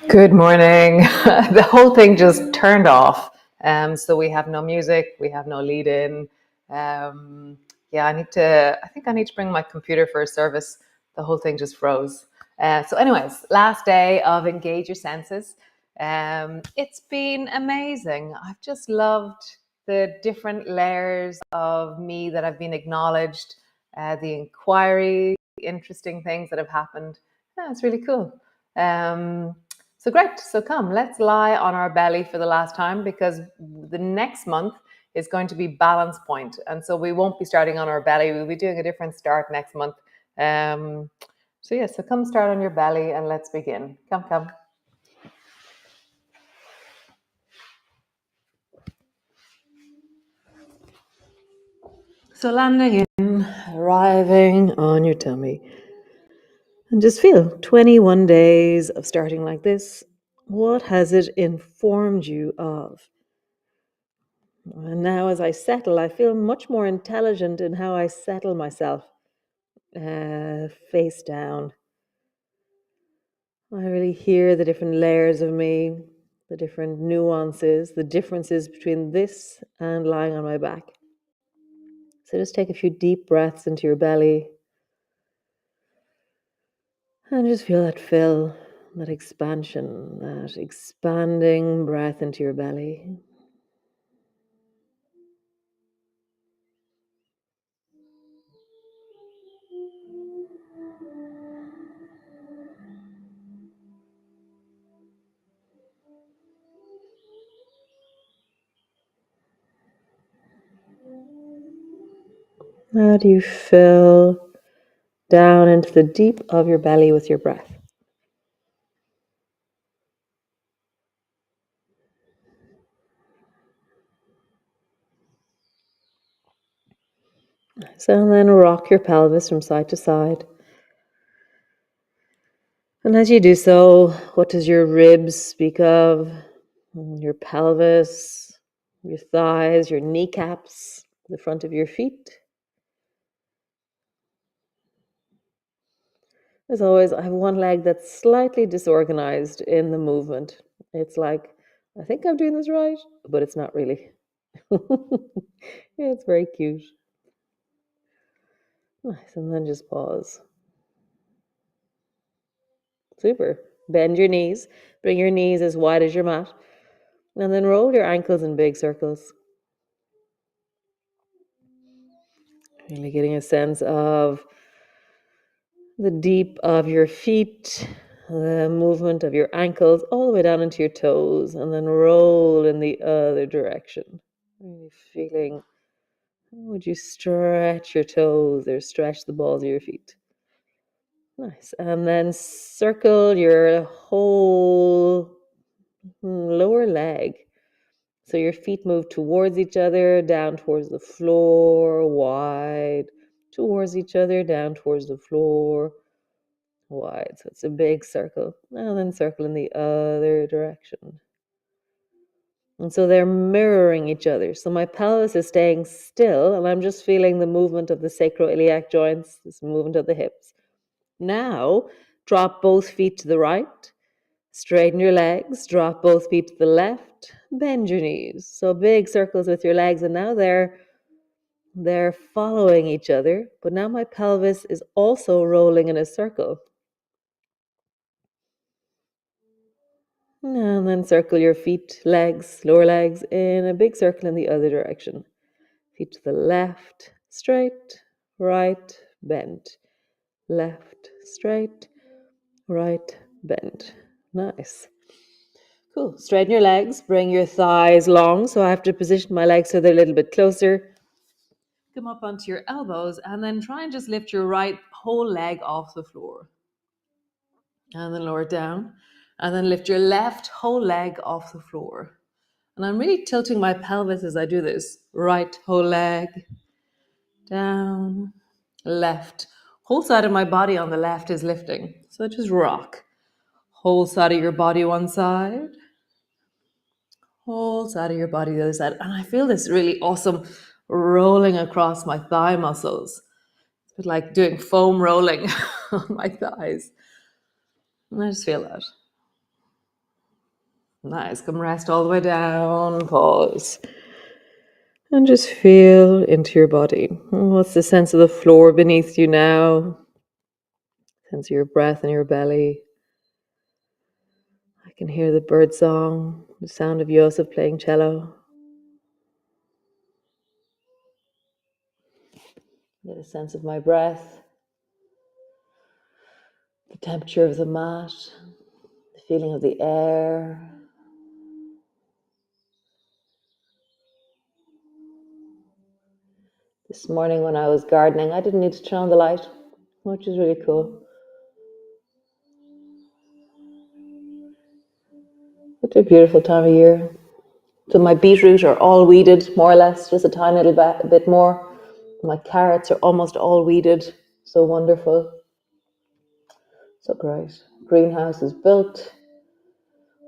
Good morning. The whole thing just turned off. So we have no music, we have no lead in. Yeah, I think I need to bring my computer for a service. The whole thing just froze. Anyways, last day of Engage Your Senses. It's been amazing. I've just loved the different layers of me that have been acknowledged, the inquiry, interesting things that have happened. Yeah, it's really cool. So great. So come, let's lie on our belly for the last time because the next month is going to be balance point. And so we won't be starting on our belly. We'll be doing a different start next month. So come start on your belly and let's begin. Come. So landing in, arriving on your tummy. And just feel 21 days of starting like this. What has it informed you of? And now, as I settle, I feel much more intelligent in how I settle myself face down. I really hear the different layers of me, the different nuances, the differences between this and lying on my back. So just take a few deep breaths into your belly and just feel that fill, that expansion, that expanding breath into your belly. How do you fill down into the deep of your belly with your breath? So then rock your pelvis from side to side. And as you do so, what does your ribs speak of? Your pelvis, your thighs, your kneecaps, the front of your feet. As always, I have one leg that's slightly disorganized in the movement. It's like, I think I'm doing this right, but it's not really. It's very cute. Nice, and then just pause. Super. Bend your knees. Bring your knees as wide as your mat. And then roll your ankles in big circles. Really getting a sense of the deep of your feet, the movement of your ankles all the way down into your toes, and then roll in the other direction. Really feeling, how would you stretch your toes or stretch the balls of your feet? Nice. And then circle your whole lower leg. So your feet move towards each other, down towards the floor, wide, towards each other, down towards the floor, wide. So it's a big circle. And then circle in the other direction. And so they're mirroring each other. So my pelvis is staying still, and I'm just feeling the movement of the sacroiliac joints, this movement of the hips. Now, drop both feet to the right. Straighten your legs, drop both feet to the left, bend your knees. So big circles with your legs, and now they're following each other, but now my pelvis is also rolling in a circle. And then circle your feet, legs, lower legs in a big circle in the other direction. Feet to the left, straight, right, bend. Left, straight, right, bend. Nice. Cool. Straighten your legs. Bring your thighs long. So I have to position my legs so they're a little bit closer. Come up onto your elbows and then try and just lift your right whole leg off the floor. And then lower it down. And then lift your left whole leg off the floor. And I'm really tilting my pelvis as I do this. Right whole leg. Down. Left. Whole side of my body on the left is lifting. So just rock. Whole side of your body one side. Whole side of your body the other side. And I feel this really awesome rolling across my thigh muscles. It's like doing foam rolling on my thighs. And I just feel that. Nice. Come rest all the way down. Pause. And just feel into your body. What's the sense of the floor beneath you now? Sense of your breath in your belly. I can hear the bird song, the sound of Yosef playing cello. Get a sense of my breath, the temperature of the mat, the feeling of the air. This morning when I was gardening, I didn't need to turn on the light, which is really cool. It's a beautiful time of year. So my beetroot are all weeded, more or less, just a tiny little bit more. My carrots are almost all weeded. So wonderful. So great. Greenhouse is built.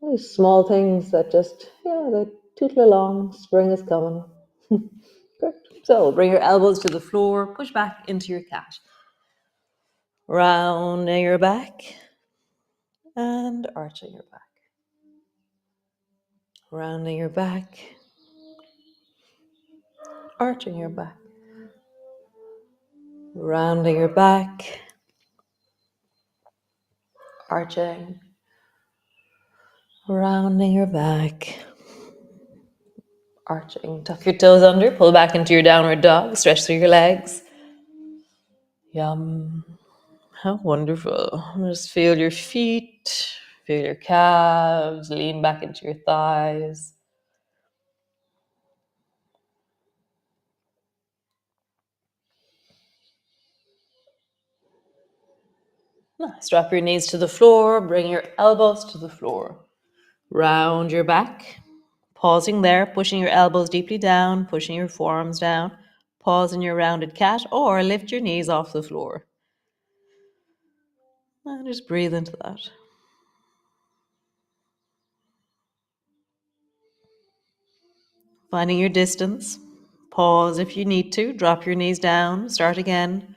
All these small things that just, they tootle along. Spring is coming. Great. So bring your elbows to the floor. Push back into your cat. Rounding your back and arching your back. Rounding your back. Arching your back. Rounding your back. Arching. Rounding your back. Arching. Tuck your toes under. Pull back into your downward dog. Stretch through your legs. Yum. How wonderful. Just feel your feet. Feel your calves. Lean back into your thighs. Nice. Drop your knees to the floor. Bring your elbows to the floor. Round your back. Pausing there, pushing your elbows deeply down, pushing your forearms down. Pause in your rounded cat or lift your knees off the floor. And just breathe into that. Finding your distance. Pause if you need to. Drop your knees down. Start again.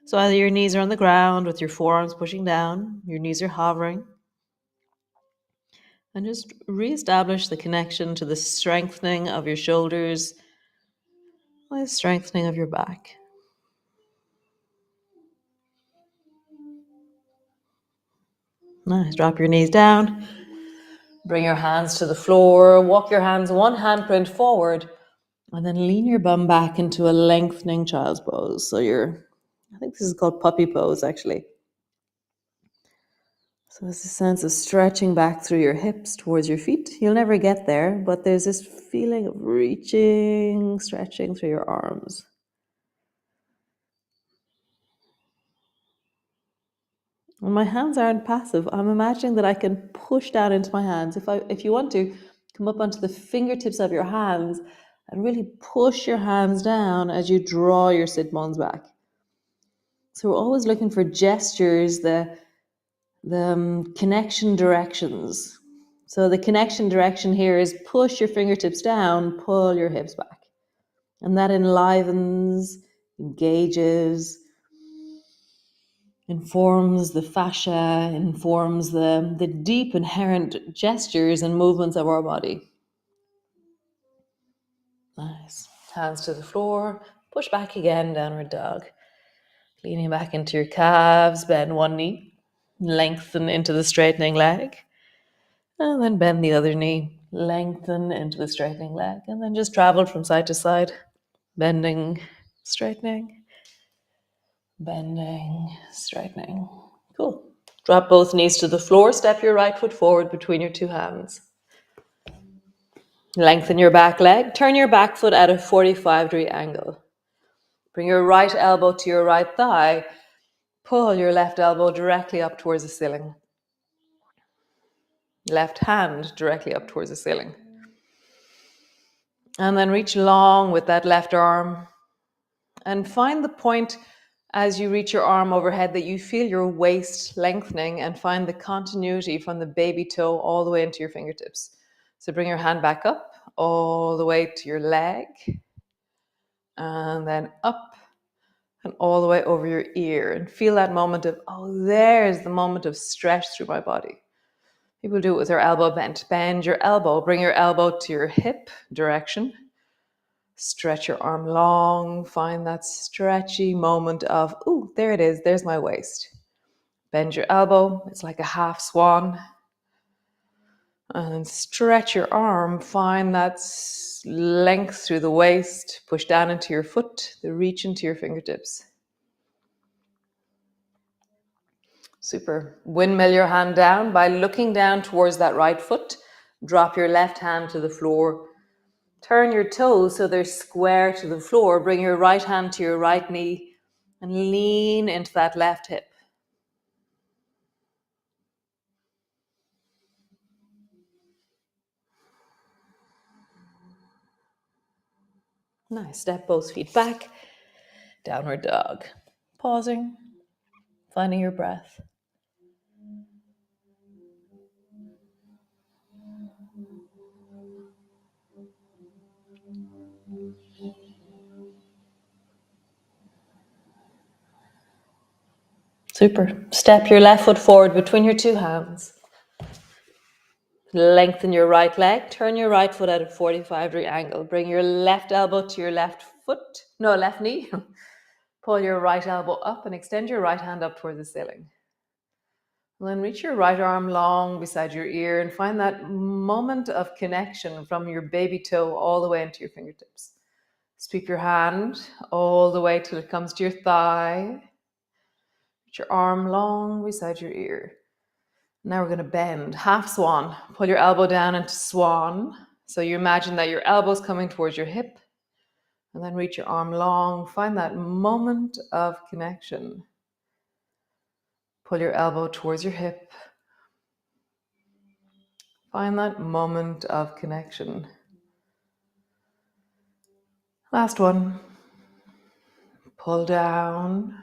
So either your knees are on the ground with your forearms pushing down, your knees are hovering. And just reestablish the connection to the strengthening of your shoulders, the strengthening of your back. Nice. Drop your knees down. Bring your hands to the floor. Walk your hands one handprint forward. And then lean your bum back into a lengthening child's pose. So I think this is called puppy pose, actually. So it's a sense of stretching back through your hips towards your feet. You'll never get there, but there's this feeling of reaching, stretching through your arms. And my hands aren't passive. I'm imagining that I can push down into my hands. If you want to, come up onto the fingertips of your hands and really push your hands down as you draw your sit bones back. So we're always looking for gestures, the connection directions. So the connection direction here is push your fingertips down, pull your hips back. And that enlivens, engages, informs the fascia, informs the deep inherent gestures and movements of our body. Nice. Hands to the floor, push back again, downward dog. Leaning back into your calves, bend one knee, lengthen into the straightening leg, and then bend the other knee, lengthen into the straightening leg, and then just travel from side to side, bending, straightening, bending, straightening. Cool. Drop both knees to the floor. Step your right foot forward between your two hands. Lengthen your back leg. Turn your back foot at a 45-degree angle. Bring your right elbow to your right thigh. Pull your left elbow directly up towards the ceiling. Left hand directly up towards the ceiling. And then reach long with that left arm. And find the point as you reach your arm overhead that you feel your waist lengthening, and find the continuity from the baby toe all the way into your fingertips. So bring your hand back up all the way to your leg, and then up and all the way over your ear, and feel that moment of, oh, there's the moment of stretch through my body. People do it with their elbow bent. Bend your elbow, bring your elbow to your hip direction. Stretch your arm long, find that stretchy moment of, ooh, there it is, there's my waist. Bend your elbow, it's like a half swan. And then stretch your arm, find that length through the waist, push down into your foot, the reach into your fingertips. Super. Windmill your hand down by looking down towards that right foot. Drop your left hand to the floor. Turn your toes so they're square to the floor. Bring your right hand to your right knee and lean into that left hip. Nice. Step both feet back. Downward dog. Pausing. Finding your breath. Super. Step your left foot forward between your two hands. Lengthen your right leg. Turn your right foot at a 45-degree angle. Bring your left elbow to your left knee. Pull your right elbow up and extend your right hand up towards the ceiling. And then reach your right arm long beside your ear and find that moment of connection from your baby toe all the way into your fingertips. Sweep your hand all the way till it comes to your thigh. Reach your arm long beside your ear. Now we're going to bend, half swan. Pull your elbow down into swan. So you imagine that your elbow's coming towards your hip. And then reach your arm long. Find that moment of connection. Pull your elbow towards your hip. Find that moment of connection. Last one. Pull down.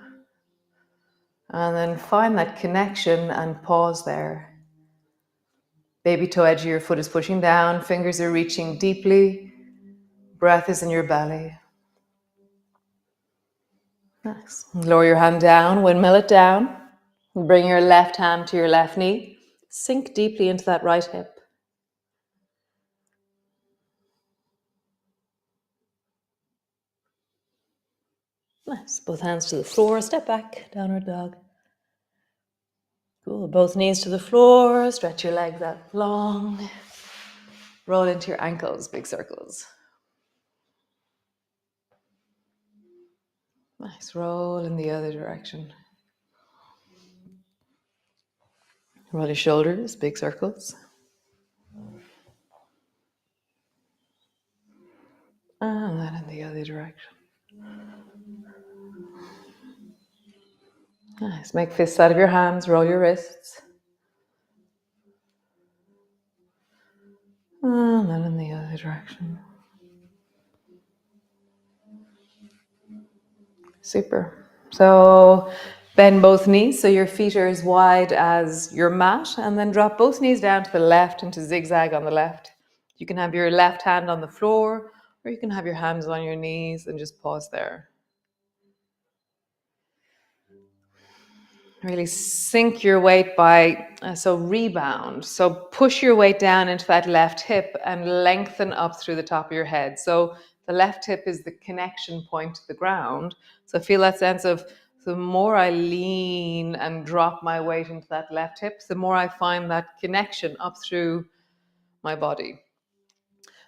And then find that connection and pause there. Baby toe edge of your foot is pushing down. Fingers are reaching deeply. Breath is in your belly. Nice. Lower your hand down, windmill it down. Bring your left hand to your left knee. Sink deeply into that right hip. Nice. Both hands to the floor. Step back. Downward dog. Cool. Both knees to the floor. Stretch your legs out long. Roll into your ankles, big circles. Nice. Roll in the other direction. Roll your shoulders, big circles. And then in the other direction. Nice. Make fists out of your hands. Roll your wrists. And then in the other direction. Super. So bend both knees so your feet are as wide as your mat, and then drop both knees down to the left into zigzag on the left. You can have your left hand on the floor, or you can have your hands on your knees and just pause there. Really sink your weight by, rebound. So push your weight down into that left hip and lengthen up through the top of your head. So the left hip is the connection point to the ground. So feel that sense of the more I lean and drop my weight into that left hip, the more I find that connection up through my body.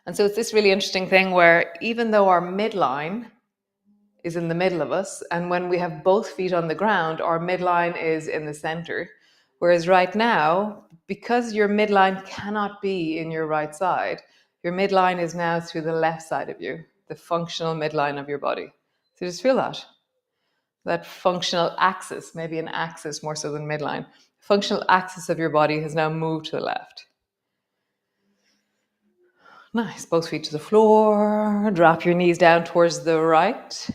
And so it's this really interesting thing where even though our midline is in the middle of us, and when we have both feet on the ground, our midline is in the center. Whereas right now, because your midline cannot be in your right side, your midline is now through the left side of you, the functional midline of your body. So just feel that functional axis, maybe an axis more so than midline. Functional axis of your body has now moved to the left. Nice. Both feet to the floor. Drop your knees down towards the right.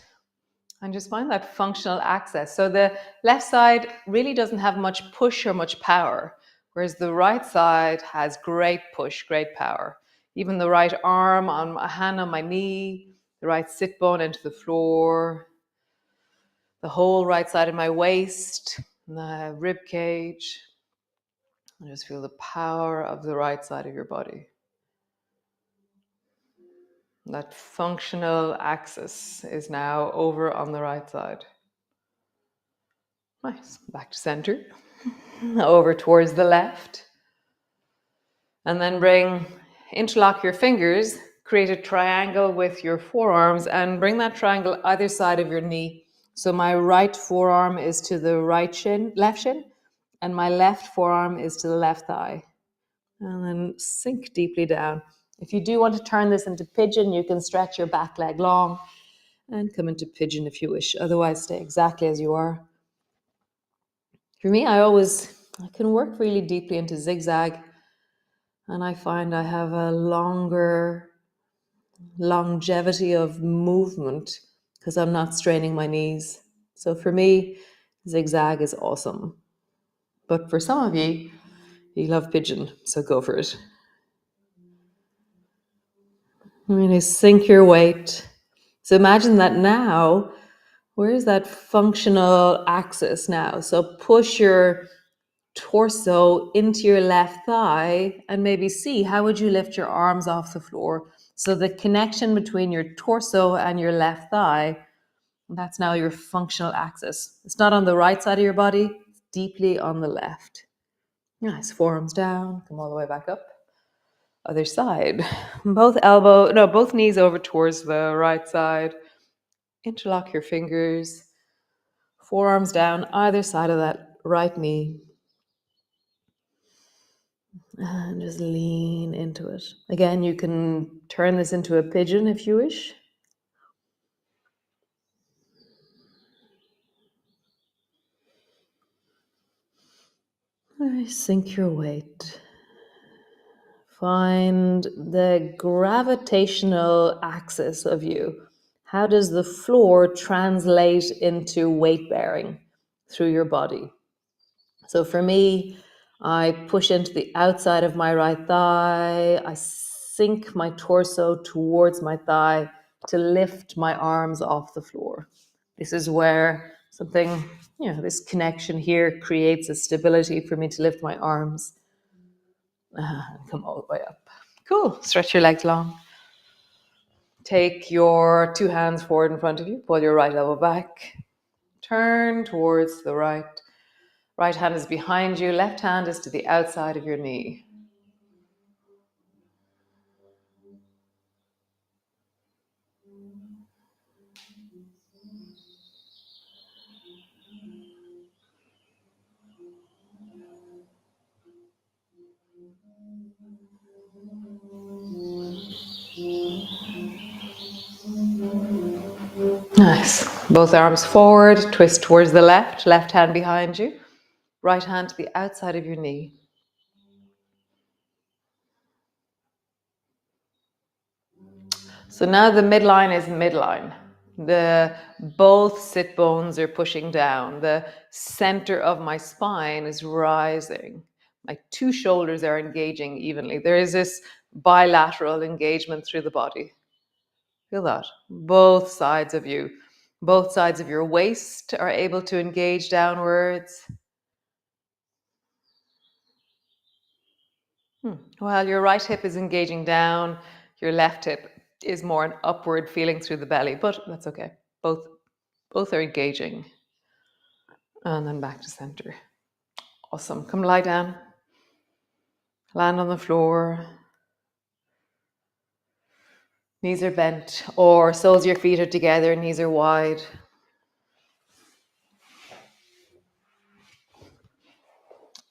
And just find that functional access. So the left side really doesn't have much push or much power, whereas the right side has great push, great power. Even the right arm, on a hand on my knee, the right sit bone into the floor, the whole right side of my waist, the rib cage. And just feel the power of the right side of your body. That functional axis is now over on the right side. Nice. Back to center. Over towards the left. And then interlock your fingers, create a triangle with your forearms, and bring that triangle either side of your knee. So my right forearm is to the left shin, and my left forearm is to the left thigh. And then sink deeply down. If you do want to turn this into pigeon, you can stretch your back leg long and come into pigeon if you wish. Otherwise, stay exactly as you are. For me, I can work really deeply into zigzag, and I find I have a longer longevity of movement because I'm not straining my knees. So for me, zigzag is awesome. But for some of you, you love pigeon, so go for it. I'm going to sink your weight. So imagine that now, where is that functional axis now? So push your torso into your left thigh and maybe see how would you lift your arms off the floor. So the connection between your torso and your left thigh, that's now your functional axis. It's not on the right side of your body, it's deeply on the left. Nice, forearms down, come all the way back up. Other side. Both knees over towards the right side. Interlock your fingers. Forearms down either side of that right knee. And just lean into it. Again, you can turn this into a pigeon if you wish. Sink your weight. Find the gravitational axis of you. How does the floor translate into weight bearing through your body? So for me, I push into the outside of my right thigh. I sink my torso towards my thigh to lift my arms off the floor. This is where this connection here creates a stability for me to lift my arms and come all the way up. Cool. Stretch your legs long. Take your two hands forward in front of you. Pull your right elbow back. Turn towards the right. Right hand is behind you. Left hand is to the outside of your knee. Nice. Both arms forward. Twist towards the left. Left hand behind you. Right hand to the outside of your knee. So now the midline is midline. Both sit bones are pushing down. The center of my spine is rising. My two shoulders are engaging evenly. There is this bilateral engagement through the body. Feel that. Both sides of you. Both sides of your waist are able to engage downwards. While your right hip is engaging down, your left hip is more an upward feeling through the belly, but that's okay. Both are engaging. And then back to center. Awesome. Come lie down. Land on the floor. Knees are bent, or soles of your feet are together, knees are wide.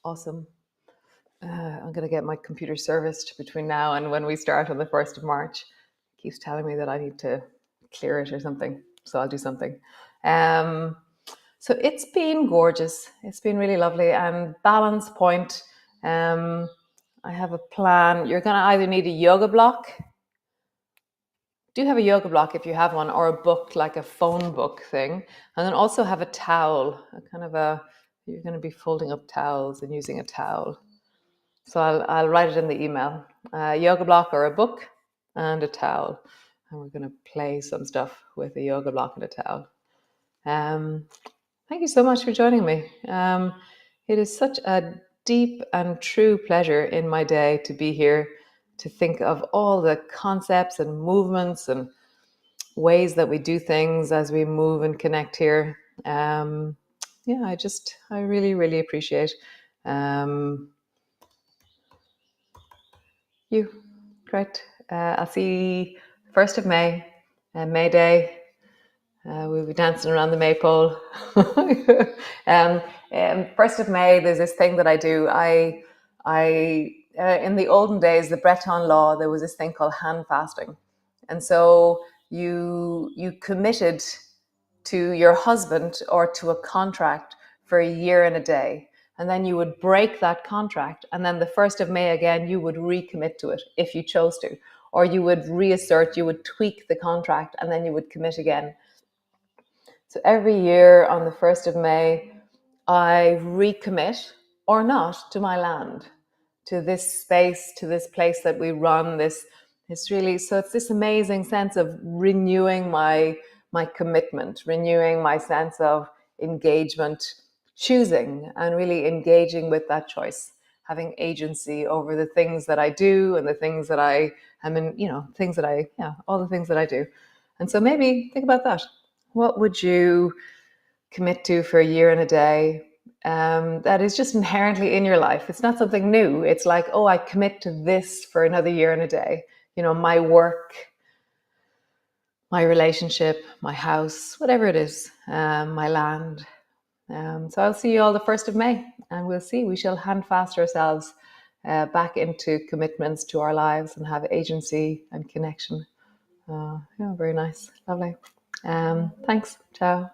Awesome. I'm going to get my computer serviced between now and when we start on the 1st of March. It keeps telling me that I need to clear it or something, so I'll do something. So it's been gorgeous. It's been really lovely. And balance point, I have a plan. You're going to either need a yoga block. Do have a yoga block if you have one, or a book, like a phone book thing. And then also have a towel, you're going to be folding up towels and using a towel. So I'll write it in the email. A yoga block or a book and a towel. And we're going to play some stuff with a yoga block and a towel. Thank you so much for joining me. It is such a deep and true pleasure in my day to be here, to think of all the concepts and movements and ways that we do things as we move and connect here. Yeah, I really, really appreciate you. Great. I'll see 1st of May, May Day. We'll be dancing around the maypole. 1st of May, there's this thing that I do. In the olden days, the Breton law, there was this thing called hand fasting. And so you committed to your husband or to a contract for a year and a day. And then you would break that contract. And then the 1st of May again, you would recommit to it if you chose to. Or you would reassert, you would tweak the contract, and then you would commit again. So every year on the 1st of May, I recommit or not to my land, to this space, to this place that we run, so it's this amazing sense of renewing my commitment, renewing my sense of engagement, choosing and really engaging with that choice, having agency over the things that I do and the things that I am in, all the things that I do. And so maybe think about that. What would you commit to for a year and a day that is just inherently in your life? It's not something new. It's like, oh, I commit to this for another year and a day. My work, my relationship, my house, whatever it is, my land. So I'll see you all the 1st of May, and we shall hand fast ourselves back into commitments to our lives and have agency and connection. Very nice. Lovely. Thanks. Ciao.